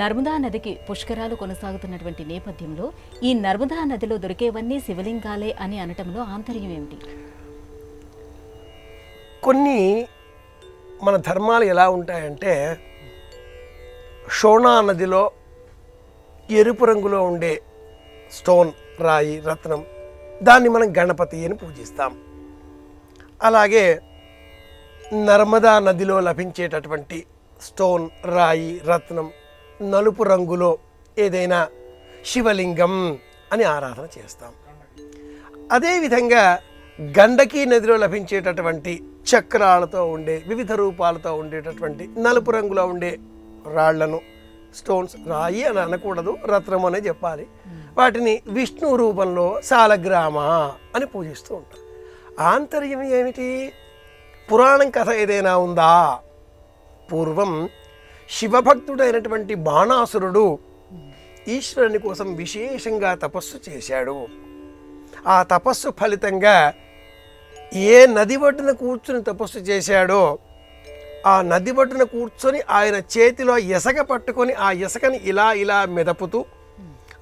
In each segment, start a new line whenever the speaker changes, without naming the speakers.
నర్మదా నదికి పుష్కరాలు కొనసాగుతున్నటువంటి నేపథ్యంలో ఈ నర్మదా నదిలో దొరికేవన్నీ శివలింగాలే అని అనటంలో ఆంతర్యం ఏమిటి?
కొన్ని మన ధర్మాలు ఎలా ఉంటాయంటే, షోనా నదిలో ఎరుపు రంగులో ఉండే స్టోన్, రాయి, రత్నం, దాన్ని మనం గణపతి అని పూజిస్తాం. అలాగే నర్మదా నదిలో లభించేటటువంటి స్టోన్, రాయి, రత్నం నలుపు రంగులో ఏదైనా శివలింగం అని ఆరాధన చేస్తాం. అదేవిధంగా గండకీ నదిలో లభించేటటువంటి చక్రాలతో ఉండే, వివిధ రూపాలతో ఉండేటటువంటి నలుపు రంగులో ఉండే రాళ్లను, స్టోన్స్, రాయి అని అనకూడదు, రత్నం అనే చెప్పాలి, వాటిని విష్ణు రూపంలో సాలగ్రామ అని పూజిస్తూ ఉంటారు. ఆంతర్యం ఏమిటి? పురాణం కథ ఏదైనా ఉందా? పూర్వం శివభక్తుడైనటువంటి బాణాసురుడు ఈశ్వరుని కోసం విశేషంగా తపస్సు చేశాడు. ఆ తపస్సు ఫలితంగా ఏ నది ఒడ్డున కూర్చుని తపస్సు చేశాడో ఆ నది ఒడ్డున కూర్చొని ఆయన చేతిలో ఇసక పట్టుకొని ఆ ఇసకని ఇలా ఇలా మెదపుతూ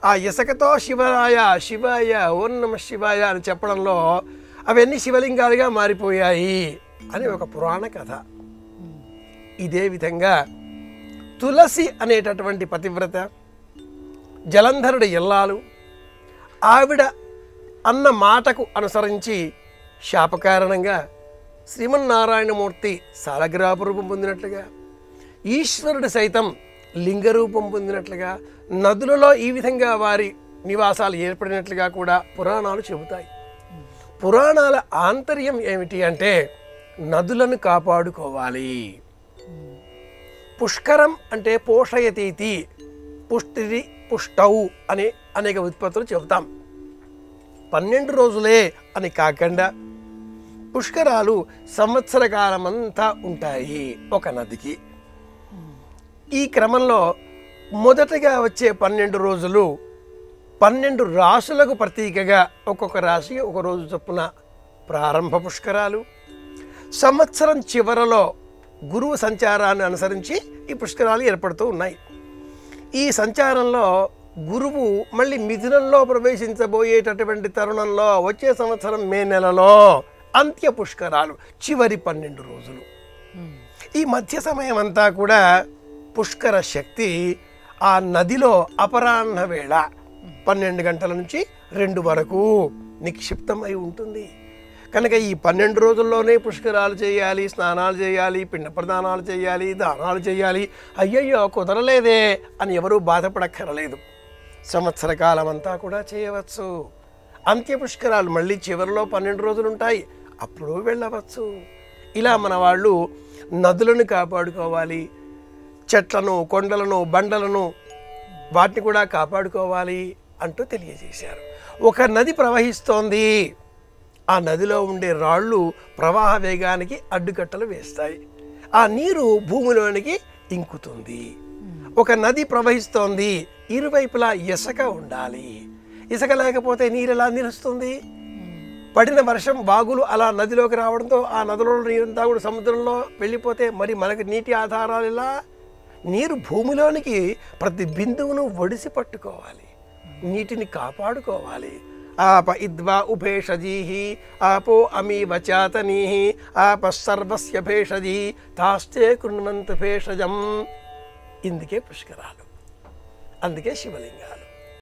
ఆ ఇసకతో శివాయ శివాయ ఓం నమ శివాయ అని చెప్పడంలో అవన్నీ శివలింగాలుగా మారిపోయాయి అని ఒక పురాణ కథ. ఇదే విధంగా తులసి అనేటటువంటి పతివ్రత, జలంధరుడి ఇల్లాలు, ఆవిడ అన్న మాటకు అనుసరించి శాపకారణంగా శ్రీమన్నారాయణమూర్తి సాలగ్రామ రూపం పొందినట్లుగా, ఈశ్వరుడు సైతం లింగరూపం పొందినట్లుగా, నదులలో ఈ విధంగా వారి నివాసాలు ఏర్పడినట్లుగా కూడా పురాణాలు చెబుతాయి. పురాణాల ఆంతర్యం ఏమిటి అంటే, నదులను కాపాడుకోవాలి. పుష్కరం అంటే పోషయతీతి, పుష్టిరి, పుష్టౌ అనే అనేక ఉత్పత్తులు చెబుతాం. 12 రోజులే అని కాకుండా పుష్కరాలు సంవత్సర కాలమంతా ఉంటాయి ఒక నదికి. ఈ క్రమంలో మొదటగా వచ్చే 12 రోజులు 12 రాశులకు ప్రతీకగా ఒక్కొక్క రాశి ఒక రోజు చొప్పున ప్రారంభ పుష్కరాలు. సంవత్సరం చివరలో గురువు సంచారాన్ని అనుసరించి ఈ పుష్కరాలు ఏర్పడుతూ ఉన్నాయి. ఈ సంచారంలో గురువు మళ్ళీ మిథునంలో ప్రవేశించబోయేటటువంటి తరుణంలో వచ్చే సంవత్సరం మే నెలలో అంత్య పుష్కరాలు, చివరి 12 రోజులు. ఈ మధ్య సమయం అంతా కూడా పుష్కర శక్తి ఆ నదిలో అపరాహ్న వేళ 12 గంటల నుంచి 2 వరకు నిక్షిప్తమై ఉంటుంది. కనుక ఈ 12 రోజుల్లోనే పుష్కరాలు చేయాలి, స్నానాలు చేయాలి, పిండ ప్రదానాలు చేయాలి, దానాలు చేయాలి, అయ్యయ్యో కుదరలేదే అని ఎవరూ బాధపడక్కరలేదు. సంవత్సర కాలం అంతా కూడా చేయవచ్చు. అంత్య పుష్కరాలు మళ్ళీ చివరిలో 12 రోజులు ఉంటాయి, అప్పుడు వెళ్ళవచ్చు. ఇలా మన వాళ్ళు నదులను కాపాడుకోవాలి, చెట్లను, కొండలను, బండలను వాటిని కూడా కాపాడుకోవాలి అంటూ తెలియజేశారు. ఒక నది ప్రవహిస్తోంది, ఆ నదిలో ఉండే రాళ్ళు ప్రవాహ వేగానికి అడ్డుకట్టలు వేస్తాయి, ఆ నీరు భూమిలోనికి ఇంకుతుంది. ఒక నది ప్రవహిస్తోంది, ఇరువైపులా ఇసుక ఉండాలి, ఇసుక లేకపోతే నీరు ఎలా నిలుస్తుంది? పడిన వర్షం బాగులు అలా నదిలోకి రావడంతో ఆ నదిలో నీరంతా కూడా సముద్రంలో వెళ్ళిపోతే మరి మనకి నీటి ఆధారాలు ఎలా? నీరు భూమిలోనికి ప్రతి బిందువును ఒడిసి పట్టుకోవాలి, నీటిని కాపాడుకోవాలి. ఆప ఇద్వా ఉభేషజీ ఆపో అమీ వచాతనీ ఆప సర్వస్య భేషజీ తాస్తే కృణ్వంత భేషజం. ఇందుకే పుష్కరాలు, అందుకే శివలింగాలు.